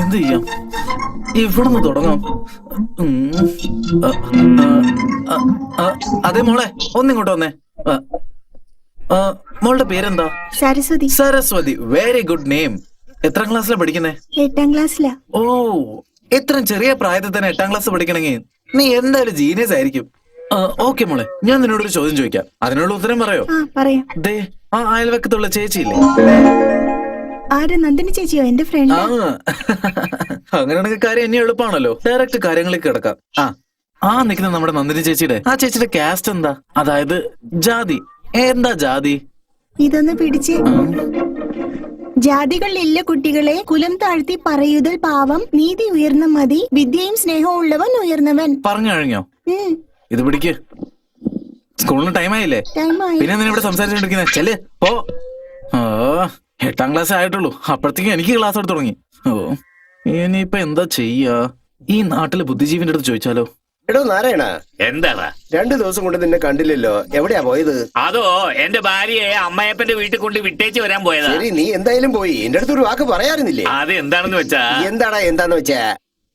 എന്ത് ചെയ്യാം? ഇവിടെ നിന്ന് തുടങ്ങാം. അതെ മോളെ, ഒന്നിങ്ങോട്ട് വന്നേ. മോളുടെ പേരെന്താ? Saraswati. Saraswati, very good name. എത്രാം ക്ലാസ്സിലാ പഠിക്കുന്നേ? 8ാം ക്ലാസ്സിലാ. ഓ, ഇത്രയും ചെറിയ പ്രായത്തിൽ തന്നെ 8ാം ക്ലാസ് പഠിക്കണമെങ്കിൽ നീ എന്തായാലും ജീനിയസ് ആയിരിക്കും. ഓക്കെ മോളെ, ഞാൻ നിന്നോടൊരു ചോദ്യം ചോദിക്കാം, അതിനുള്ള ഉത്തരം പറയോ? പറയാം. ദേ, ആ അയൽവക്കത്തുള്ള ചേച്ചിയില്ലേ? ആര്? നന്ദിനി ചേച്ചിയോ? എന്റെ ഫ്രണ്ട്. അങ്ങനെയാണെങ്കിൽ കാര്യം എന്നെ എളുപ്പമാണല്ലോ, ഡയറക്റ്റ് കാര്യങ്ങളിലേക്ക് കിടക്കാം. ആ നിൽക്കുന്ന നമ്മുടെ നന്ദിനി ചേച്ചിയുടെ കാസ്റ്റ് എന്താ? അതായത് ജാതി എന്താ? ജാതി ഇതൊന്ന് പിടിച്ച്. ജാതികളില്ല കുട്ടികളെ, കുലം താഴ്ത്തി പറയുതൽ പാവം, നീതി ഉയർന്ന മതി, വിദ്യയും സ്നേഹവും ഉള്ളവൻ ഉയർന്നവൻ. പറഞ്ഞു കഴിഞ്ഞോ? ഇത് പിടിക്ക്. സ്കൂളിന് ടൈം ആയില്ലേ? പിന്നെ എന്തിനാ ഇവിടെ സംസാരിച്ചോണ്ടിരിക്കുന്നേ? ചെല് പോ. 8ാം ക്ലാസ് ആയിട്ടുള്ളൂ, അപ്പോഴത്തേക്കും എനിക്ക് ക്ലാസ് എടുത്ത് തുടങ്ങി. ഇനിയിപ്പൊ എന്താ ചെയ്യാ? ഈ നാട്ടിലെ ബുദ്ധിജീവിന്റെ അടുത്ത് ചോദിച്ചാലോ? എടോ നാരായണ, എന്താടാ 2 ദിവസം കൊണ്ട് നിന്നെ കണ്ടില്ലല്ലോ, എവിടെയാ പോയത്? അതോ എന്റെ ഭാര്യയെ അമ്മയപ്പന്റെ വീട്ടിൽ കൊണ്ട് വിട്ടേച്ച് വരാൻ പോയതാ. ശരി, നീ എന്തായാലും പോയി. എന്റെ അടുത്ത് ഒരു വാക്ക് പറയാറുന്നില്ലേ? അത് എന്താണെന്ന് വെച്ചാ? എന്താന്ന് വെച്ചാ,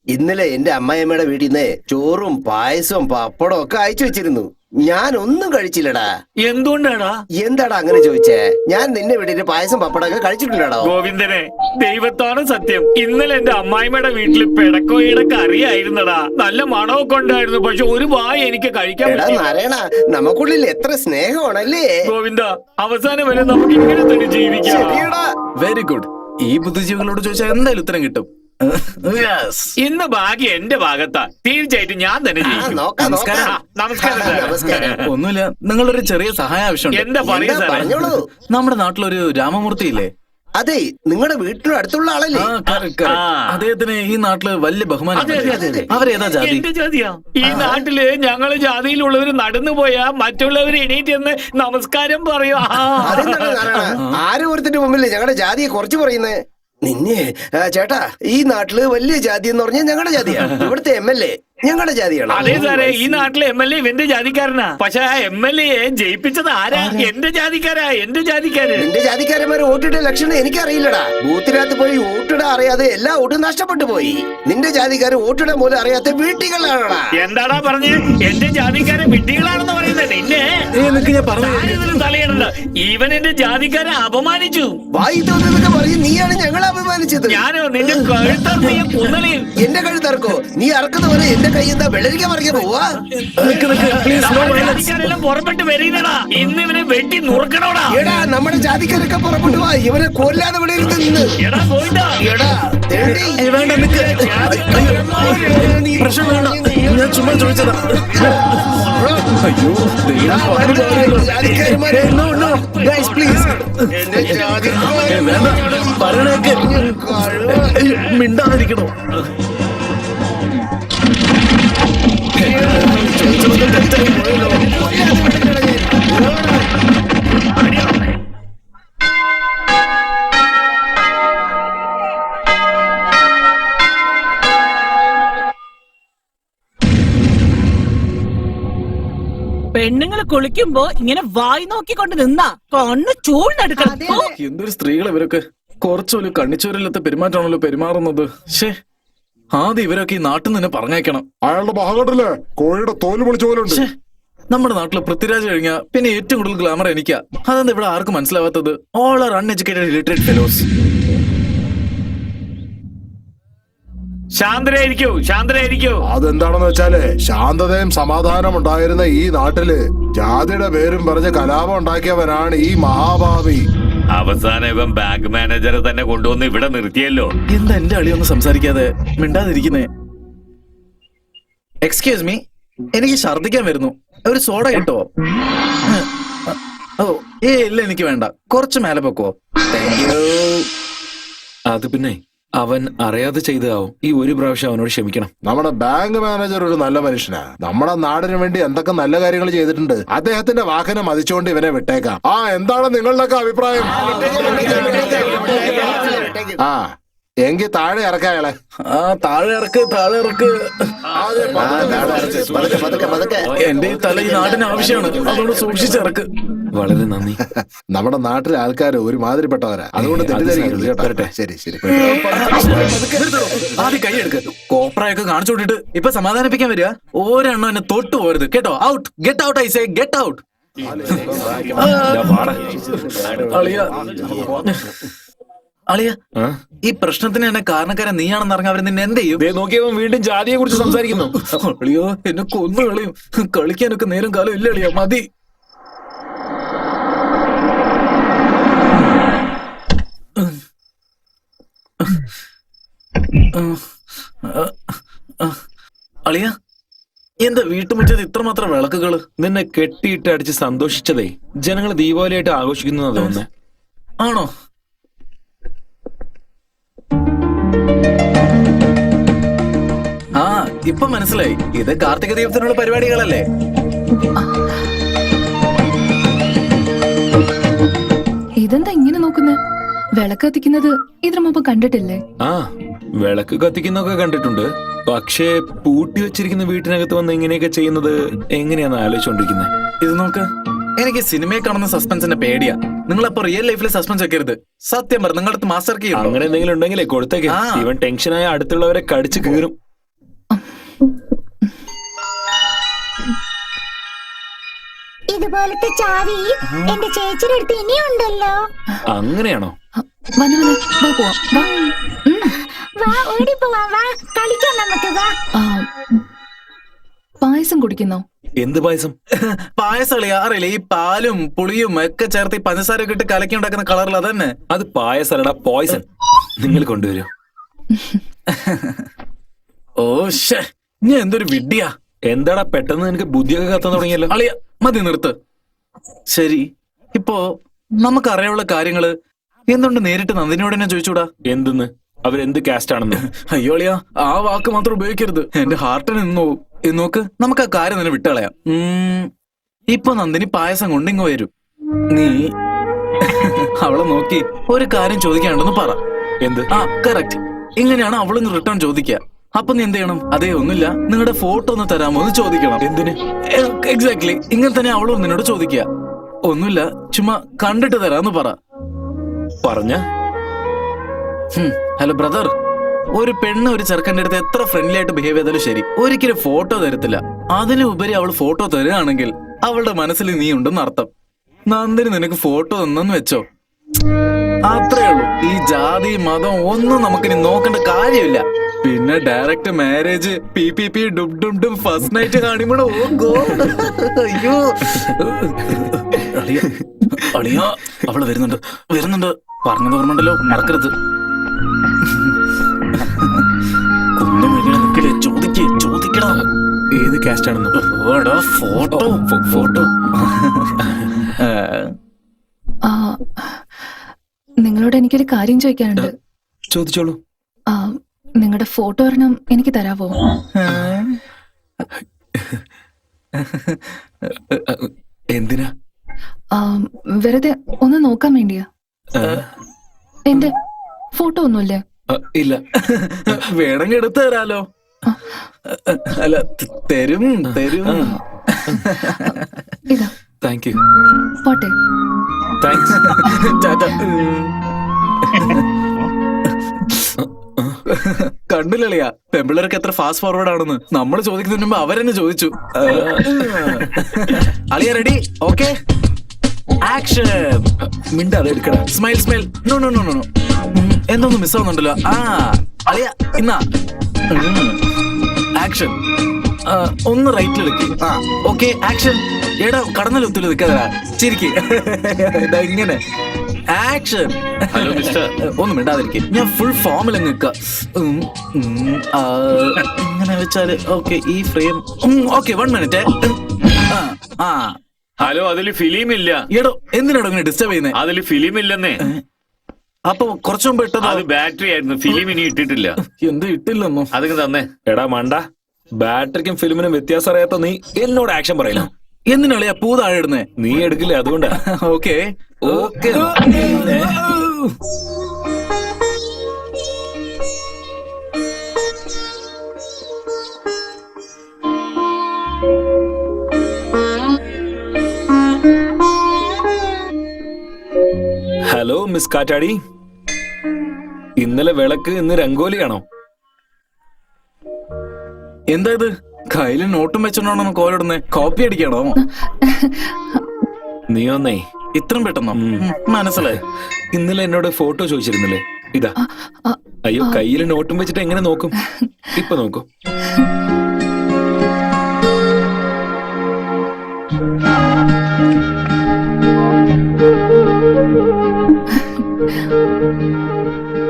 ഇന്നലെ എന്റെ അമ്മായിയമ്മയുടെ വീട്ടിൽ നിന്ന് ചോറും പായസവും പപ്പടവും ഒക്കെ അയച്ചു വെച്ചിരുന്നു. ഞാൻ ഒന്നും കഴിച്ചില്ലടാ. എന്തുകൊണ്ടാടാ? എന്താടാ അങ്ങനെ ചോദിച്ചേ? ഞാൻ നിന്നെ വീട്ടിൽ പായസം പപ്പടമൊക്കെ കഴിച്ചിട്ടുണ്ടോ? ഗോവിന്ദനെ, ദൈവത്താണ് സത്യം, ഇന്നലെ എന്റെ അമ്മായിമ്മയുടെ വീട്ടിൽ പിടക്കോയുടെ കറിയായിരുന്നടാ. നല്ല മണമൊക്കെ ഉണ്ടായിരുന്നു, പക്ഷെ ഒരു വായ എനിക്ക് കഴിക്കാൻ പറ്റില്ല. നാരായണ, നമുക്കുള്ളിൽ എത്ര സ്നേഹമാണല്ലേ ഗോവിന്ദ. അവസാനം വരെ നമുക്ക് ഇങ്ങനെ തന്നെ ജീവിക്കാം. Very good. ഈ ബുദ്ധിജീവികളോട് ചോദിച്ചാൽ എന്തായാലും ഉത്തരം കിട്ടും. ഇന്ന് ഭാഗ്യം എന്റെ ഭാഗത്താ. തീർച്ചയായിട്ടും ഞാൻ തന്നെ ജയിക്കും. നമസ്കാരം. ഒന്നുമില്ല, നിങ്ങളൊരു ചെറിയ സഹായം ആവശ്യമുണ്ട്. എന്താ പറയുക സാറേ? നമ്മുടെ നാട്ടിലൊരു രാമമൂർത്തി ഇല്ലേ? അതെ, നിങ്ങളുടെ വീട്ടിന് അടുത്തുള്ള ആളല്ലേ? അദ്ദേഹത്തിന് ഈ നാട്ടില് വലിയ ബഹുമാനം. അവരേതാ ജാതി? എന്റെ ജാതിയാ. ഈ നാട്ടില് ഞങ്ങള് ജാതിയിലുള്ളവര് നടന്നു പോയാ മറ്റുള്ളവര് എണീറ്റ് എന്ന് നമസ്കാരം പറയും. ആരും ഒരുത്തിന്റെ മുമ്പിൽ ഞങ്ങളുടെ ജാതിയെ കുറച്ച് പറയുന്നേ. നിന്നെ ചേട്ടാ, ഈ നാട്ടില് വലിയ ജാതി എന്ന് പറഞ്ഞാൽ ഞങ്ങളുടെ ജാതിയാണ്. ഇവിടുത്തെ MLA ഞങ്ങളുടെ ജാതിയാണ്. അതെ സാറേ, ഈ നാട്ടിലെ MLA ഇവന്റെ ജാതിക്കാരനാ. പക്ഷെ ആ MLA ജയിപ്പിച്ചത് ആരാ? എന്റെ ജാതിക്കാരാ, എന്റെ ജാതിക്കാര്. എന്റെ ജാതിക്കാരന്മാര് വോട്ടിട്ട ലക്ഷണം എനിക്കറിയില്ലടാ. ബൂത്തിനകത്ത് പോയി വോട്ടിടാൻ അറിയാതെ എല്ലാ വോട്ടും നഷ്ടപ്പെട്ടു പോയി. നിന്റെ ജാതിക്കാര് വോട്ടിടാൻ പോലും അറിയാത്ത വീട്ടികളാണടാ. എന്താടാ പറഞ്ഞ്? എന്റെ ജാതിക്കാരെ വിഡ്ഢികളാണെന്ന് പറയുന്നത് നിന്നെ തലയിടണ്ട. ഇവൻ എന്റെ ജാതിക്കാരെ അപമാനിച്ചു. വായി തോന്നുന്നതൊക്കെ പറയും. നീയാണ് ഞങ്ങളെ അപമാനിച്ചത്. ഞാനോ? നിന്റെ കഴുത്തറയും കുന്നലയും. എന്റെ കഴുത്തറക്കോ? നീ അറക്കുന്നവരെ എന്റെ കൈ എന്താ വെള്ളരിക്ക പറിക്കാൻ പോവാ? ജാതിക്കാരെല്ലാം പുറപ്പെട്ട് വരീനടാ. ഇന്ന് ഇവനെ വെട്ടി നുറുക്കണോടാ. എടാ, നമ്മുടെ ജാതിക്കാരൊക്കെ പുറപ്പെട്ടു പോവാ. ഇവനെ കൊല്ലാതെ ഇവിടെ ഇരുന്ന്. എടാ പോയിട്ടാ. എടാ പ്രശ്നം വേണ്ട, ഞാൻ ചുമ്മാ ചോദിച്ചതാ. അയ്യോ, പറയണേക്ക് മിണ്ടാതിരിക്കണോ? പെണ്ണുങ്ങൾ കുളിക്കുമ്പോ ഇങ്ങനെ വായി നോക്കിക്കൊണ്ട് നിന്നാ കണ്ണ് ചൂഴ്ന്നെടുക്കണം. എന്തൊരു സ്ത്രീകൾ ഇവരൊക്കെ! കുറച്ചൊരു കണ്ണിച്ചോരില്ലാത്ത പെരുമാറ്റാണല്ലോ പെരുമാറുന്നത്. ശേ, ആദ്യം ഇവരൊക്കെ ഈ നാട്ടിൽ നിന്ന് പറഞ്ഞേക്കണം. അയാളുടെ മഹാകട്ടില്ലേ, കോഴിയുടെ തോല് പൊളിച്ച പോലെ ഉണ്ട്. നമ്മുടെ നാട്ടില് പൃഥ്വിരാജ് കഴിഞ്ഞാ പിന്നെ ഏറ്റവും കൂടുതൽ ഗ്ലാമർ എനിക്കാ. അതെന്താ ഇവിടെ ആർക്കും മനസ്സിലാവാത്തത്? All are uneducated illiterate fellows. ശാന്തരായിരിക്കൂ. അതെന്താണെന്ന് വെച്ചാല്, ശാന്തതയും സമാധാനം ഉണ്ടായിരുന്ന ഈ നാട്ടില് ജാതിയുടെ പേരും പറഞ്ഞ് കലാപം ഉണ്ടാക്കിയവനാണ് ഈ മഹാഭാവി. അവസാനം ഇവൻ ബാങ്ക് മാനേജറെ തന്നെ കൊണ്ടുവന്ന് ഇവിടെ നിർത്തിയല്ലോ. എന്താ എന്റെ അളിയൊന്നും സംസാരിക്കാതെ മിണ്ടാതിരിക്കുന്നേ? എക്സ്ക്യൂസ് മീ, എനിക്ക് ഛർദിക്കാൻ വരുന്നു. ഒരു സോഡ കിട്ടുമോ? ഓ ഇല്ല, എനിക്ക് വേണ്ട. കുറച്ച് മേലെ പൊക്കോ. Thank you. അത് പിന്നെ അവൻ അറിയാതെ ചെയ്തതാവും. ഈ ഒരു പ്രാവശ്യം അവനോട് ക്ഷമിക്കണം. നമ്മുടെ ബാങ്ക് മാനേജർ ഒരു നല്ല മനുഷ്യനാ. നമ്മുടെ നാടിന് വേണ്ടി എന്തൊക്കെ നല്ല കാര്യങ്ങൾ ചെയ്തിട്ടുണ്ട്. അദ്ദേഹത്തിന്റെ വാഹനം മതിച്ചുകൊണ്ട് ഇവനെ വിട്ടേക്കാം. എന്താണ് നിങ്ങളുടെയൊക്കെ അഭിപ്രായം? എങ്കിൽ താഴെ ഇറക്കാം അയാളെ. താഴെ ഇറക്ക്. എന്റെ ഈ തല ഈ നാടിന് ആവശ്യമാണ്, അതുകൊണ്ട് സൂക്ഷിച്ചിറക്ക്. വളരെ നന്ദി. നമ്മുടെ നാട്ടിലെ ആൾക്കാർ ഒരുമാതിരിപ്പെട്ടവരാ, അതുകൊണ്ട് തെറ്റിദ്ധരിക്കരുത് കേട്ടോ. വരട്ടെ. ശരി ശരി. ആദ്യം കൈ എടുക്ക്. കോപ്രയൊക്കെ കാണിച്ചു വിട്ടിട്ട് ഇപ്പൊ സമാധാനിപ്പിക്കാൻ വരിക. ഒരെണ്ണം എന്നെ തൊട്ടു പോരുത് കേട്ടോ. Out, get out, I say get out. അളിയ അളിയ, ഈ പ്രശ്നത്തിന് എന്നെ കാരണക്കാരൻ നീയാണെന്ന് അറിഞ്ഞ അവര് നിന്നെ എന്ത് ചെയ്യും? നോക്കിയവൻ വീണ്ടും ജാതിയെ കുറിച്ച് സംസാരിക്കുന്നു. അളിയോ, എന്നെ കൊന്നു കളയും. കളിക്കാനൊക്കെ നേരം കാലം ഇല്ല അളിയ, മതി. അളിയ, എന്താ വീട്ടുമുറ്റത്ത് ഇത്രമാത്രം വിളക്കുകള്? നിന്നെ കെട്ടിയിട്ട് അടിച്ച് സന്തോഷിച്ചതേ ജനങ്ങൾ ദീപാവലിയായിട്ട് ആഘോഷിക്കുന്നു തോന്നുന്നേ. ആണോ? ആ, ഇപ്പൊ മനസ്സിലായി. ഇത് കാർത്തിക ദീപത്തിനുള്ള പരിപാടികളല്ലേ? ഇതെന്താ ഇങ്ങനെ നോക്കുന്നേ? വിളക്ക് കത്തിക്കുന്നത് ഇതിനു മുമ്പ് കണ്ടിട്ടില്ലേ? ആ, വിളക്ക് കത്തിക്കുന്നൊക്കെ കണ്ടിട്ടുണ്ട്. പക്ഷേ പൂട്ടി വെച്ചിരിക്കുന്ന വീട്ടിനകത്ത് വന്ന് ഇങ്ങനെയൊക്കെ ചെയ്യുന്നത് എങ്ങനെയാന്ന് ആലോചിച്ചോണ്ടിരിക്കുന്നത്. ഇത് നോക്ക്, എനിക്ക് സിനിമയെ കാണുന്ന സസ്പെൻസിന്റെ പേടിയാ. നിങ്ങളപ്പോ റിയൽ ലൈഫിൽ സസ്പെൻസ് വെക്കരുത്. സത്യം പറ, നിങ്ങളുടെ അടുത്ത് മാസ്റ്റർ കീ ഉണ്ടോ? അങ്ങനെ എന്തെങ്കിലും ഉണ്ടെങ്കിലേ കൊടുത്തേക്ക്. ഇവൻ ടെൻഷനായ അടുത്തുള്ളവരെ കടിച്ചു കീറും. ഇതുപോലത്തെ ചാവി എന്റെ ചേച്ചിയുടെ അടുത്ത് ഇനിയുണ്ടല്ലോ. അങ്ങനെയാണോ? വന്നു വന്നു, വാ പോവാം, വാ. വാ, ഓടി പോവാ, വാ കളിക്കാം നമുക്ക്, വാ. ആ, പായസം കുടിക്കുന്നോ? എന്ത് പായസം? പായസം അളിയാ, അറിയില്ല, ഈ പാലും പുളിയും ഒക്കെ ചേർത്ത് ഈ പഞ്ചസാരയൊക്കെ ഇട്ട് കലക്കി ഉണ്ടാക്കുന്ന കളറിൽ അതന്നെ. അത് പായസമല്ലടാ, പോയ്സൺ. നിങ്ങൾ കൊണ്ടുവരൂ. ഓ ഷേ, ഞാൻ എന്തൊരു വിഡ്ഢിയാ. എന്താടാ പെട്ടെന്ന് നിനക്ക് ബുദ്ധിയൊക്കെ കത്താൻ തുടങ്ങിയല്ലോ? അളിയ, മതി, നിർത്ത്. ശരി, ഇപ്പോ നമുക്കറിയാനുള്ള കാര്യങ്ങള് എന്തുകൊണ്ട് നേരിട്ട് നന്ദിനിയോട് തന്നെ ചോദിച്ചൂടാ? എന്തെന്ന്? അവരെന്ത് കാസ്റ്റ് ആണെന്ന്? അയ്യോ അളിയ, ആ വാക്ക് മാത്രം ഉപയോഗിക്കരുത്. എന്റെ ഹാർട്ടിന് നോക്ക്, നമുക്ക് ആ കാര്യം തന്നെ വിട്ടുകളയാം. ഇപ്പൊ നന്ദിനി പായസം കൊണ്ടിങ്ങ് വരും. നീ അവളെ നോക്കി ഒരു കാര്യം ചോദിക്കാണ്ടെന്ന് പറ. എന്ത്? ആ, കറക്റ്റ്. ഇങ്ങനെയാണ് അവളൊന്ന് റിട്ടേൺ ചോദിക്കുക. അപ്പൊ നീ എന്ത് ചെയ്യണം? അതേ, ഒന്നുമില്ല, നിങ്ങളുടെ ഫോട്ടോ ഒന്ന് തരാമോ എന്ന് ചോദിക്കണം. എന്തിന്? എക്സാക്ട്ലി ഇങ്ങനെ തന്നെ അവളും നിന്നോട് ചോദിക്കുക. ഒന്നുമില്ല, ചുമ്മാ കണ്ടിട്ട് തരാന്ന് പറ. പറഞ്ഞ ഹലോ ബ്രദർ, ഒരു പെണ്ണ് ഒരു ചെറുക്കൻ്റെ അടുത്ത് എത്ര ഫ്രണ്ട്ലി ആയിട്ട് ബിഹേവ് ചെയ്താലും ശരി, ഒരിക്കലും ഫോട്ടോ തരത്തില്ല. അതിനുപരി അവൾ ഫോട്ടോ തരുകയാണെങ്കിൽ അവളുടെ മനസ്സിൽ നീ ഉണ്ടെന്ന് അർത്ഥം. നന്ദിനി നിനക്ക് ഫോട്ടോ തന്നെന്ന് വെച്ചോ, അത്രേ ഉള്ളൂ. ഈ ജാതി മതം ഒന്നും നമുക്കിനി നോക്കേണ്ട കാര്യമില്ല. പിന്നെ ഡയറക്റ്റ് മാരേജ്, പി ഡും ഫസ്റ്റ് നൈറ്റ് കാണിമ്പോഴോ, ഓ ഗോഡ്, അയ്യോ. അളിയ, അവള് വരുന്നുണ്ട്, പറഞ്ഞത് ഓർമ്മണ്ടല്ലോ, മറക്കരുത്. ചോദിക്കടാ, ഏത് കാസ്റ്റ് ആണെന്ന്? ഫോട്ടോ. നിങ്ങളോട് എനിക്കൊരു കാര്യം ചോദിക്കാനുണ്ട്. ചോദിച്ചോളൂ. നിങ്ങളുടെ ഫോട്ടോ ഒരെണ്ണം എനിക്ക് തരാവോ? എന്തിനാ? വെറുതെ ഒന്ന് നോക്കാൻ വേണ്ടിയാ. എന്റെ ഫോട്ടോ ഒന്നുമില്ലേ? ഇല്ല. വേണമെങ്കിൽ എടുത്തു തരാലോ. അല്ല, തരും. ഇതാ. Thank you. പോട്ടെ. താങ്ക്സ്. കണ്ടില്ലളിയാ, പെമ്പിള്ളേർക്ക് എത്ര ഫാസ്റ്റ് ഫോർവേഡ് ആണെന്ന്. നമ്മൾ ചോദിക്കുന്നതിന് മുമ്പ് അവരെന്നെ ചോദിച്ചു. അളിയ റെഡി? Okay, action. മിണ്ടാതെ എടുക്കടാ. സ്മൈൽ. നോ. എന്തൊന്നും മിസ് ആവുന്നുണ്ടല്ലോ. അളിയ ഇന്നാ ആക്ഷൻ. ഒന്ന് റൈറ്റിലെടുക്ക്. Okay, action. എടാ, കടന്നലൊത്തില് നിൽക്കാതാ, ചിരിക്ക്. ഇങ്ങനെ ആക്ഷൻ. Hello mister. ഒന്നും മിണ്ടാതിരിക്കും, ഞാൻ ഫുൾ ഫോമിൽ നിൽക്ക. ഇങ്ങനെ വെച്ചാല് ഓക്കെ, ഈ ഫ്രെയിം. Okay, 1 minute. ഹലോ, അതില് ഫിലിം ഇല്ല. എടോ, എന്തിനാടോ ഇങ്ങനെ ഡിസ്റ്റർബ് ചെയ്യുന്നേ? അതില് ഫിലിം ഇല്ലെന്നേ. അപ്പൊ കുറച്ചു മുമ്പ് ഇട്ടത് അത് ബാറ്ററി ആയിരുന്നു, ഫിലിം ഇനി ഇട്ടിട്ടില്ല. എന്ത് ഇട്ടില്ലെന്നോ? അതൊക്കെ തന്നെ. എടാ മണ്ട, ബാറ്ററിക്കും ഫിലിമിനും വ്യത്യാസം അറിയാത്ത നീ എന്നോട് ആക്ഷൻ പറയില്ല. എന്തിനാളിയാ പൂ താഴെ ഇടുന്നേ? നീ എടുക്കില്ല, അതുകൊണ്ടാ. ഓക്കെ. മിസ് കാറ്റാടി. ഇന്നലെ വിളക്ക് ഇന്ന് രംഗോലിയാണോ? എന്താ ഇത് കയ്യില് നോട്ടും വെച്ചോണ്ടാണോ കോലിടുന്നേ? കോപ്പി അടിക്കണോ? നീ ഒന്നേ ഇത്രയും പെട്ടെന്നോ? മനസ്സിലായി. ഇന്നലെ എന്നോട് ഫോട്ടോ ചോദിച്ചിരുന്നില്ലേ? ഇതാ. അയ്യോ, കയ്യിൽ നോട്ടും വെച്ചിട്ട് എങ്ങനെ നോക്കും? ഇപ്പൊ നോക്കൂ.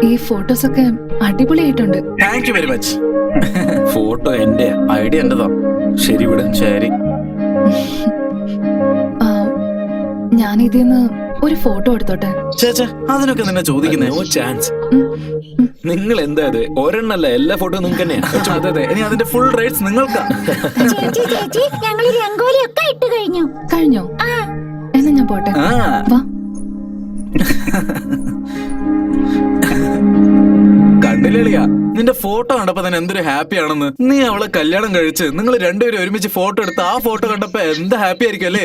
ഈ ഫോട്ടോസ് ഒക്കെ അടിപൊളിയായിട്ടുണ്ട്. Thank you very much. Photo എന്റെ ഐഡിയ എന്റെതാ. ശരി വിട്. ശരി. ആ, ഞാൻ ഇതിന്ന് ഒരു ഫോട്ടോ എടുത്തോട്ടെ? ചേച്ചേ അതിനൊക്കെ നിന്നെ ചോദിക്കുന്നേ. No chance. നിങ്ങൾ എന്താ അത്? ഒരെണ്ണല്ല, എല്ലാ ഫോട്ടോ നിങ്ങൾക്ക് തന്നെയാ. അതെ അതെ, ഇനി അതിന്റെ ഫുൾ റൈറ്റ്സ് നിങ്ങൾക്കാ. ചേച്ചി ചേച്ചി ഞങ്ങൾ രംഗോലി ഒക്കെ ഇട്ട് കഴിഞ്ഞു. കഴിഞ്ഞോ? എന്നാ ഞാൻ പോട്ടെ. ആ വാ. കണ്ടില്ലേളിയാ, നിന്റെ ഫോട്ടോ കണ്ടപ്പോ തന്നെ എന്തൊരു ഹാപ്പി ആണെന്ന്. നീ അവളെ കല്യാണം കഴിച്ച് നിങ്ങൾ രണ്ടുപേരും ഒരുമിച്ച് ഫോട്ടോ എടുത്ത് ആ ഫോട്ടോ കണ്ടപ്പോ എന്താ ഹാപ്പി ആയിരിക്കും അല്ലേ?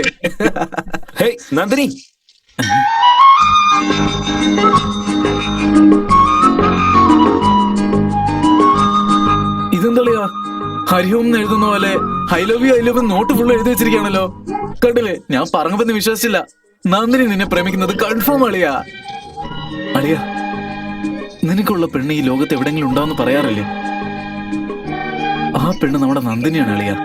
ഹേയ് നന്ദിനി, ഇതെന്തളിയാ ഹരിഹോം എന്ന് എഴുതുന്ന പോലെ I love you note full എഴുതി വെച്ചിരിക്കുകയാണല്ലോ. കണ്ടില്ലേ, ഞാൻ പറഞ്ഞപ്പോ നീ വിശ്വസിച്ചില്ല. നന്ദിനി നിന്നെ പ്രേമിക്കുന്നത് കൺഫേം അളിയാ. അളിയാ, നിനക്കുള്ള പെണ്ണ് ഈ ലോകത്ത് എവിടെങ്കിലും ഉണ്ടാവെന്ന് പറയാറില്ലേ? ആ പെണ്ണ് നമ്മുടെ നന്ദിനിയാണ് അളിയാ.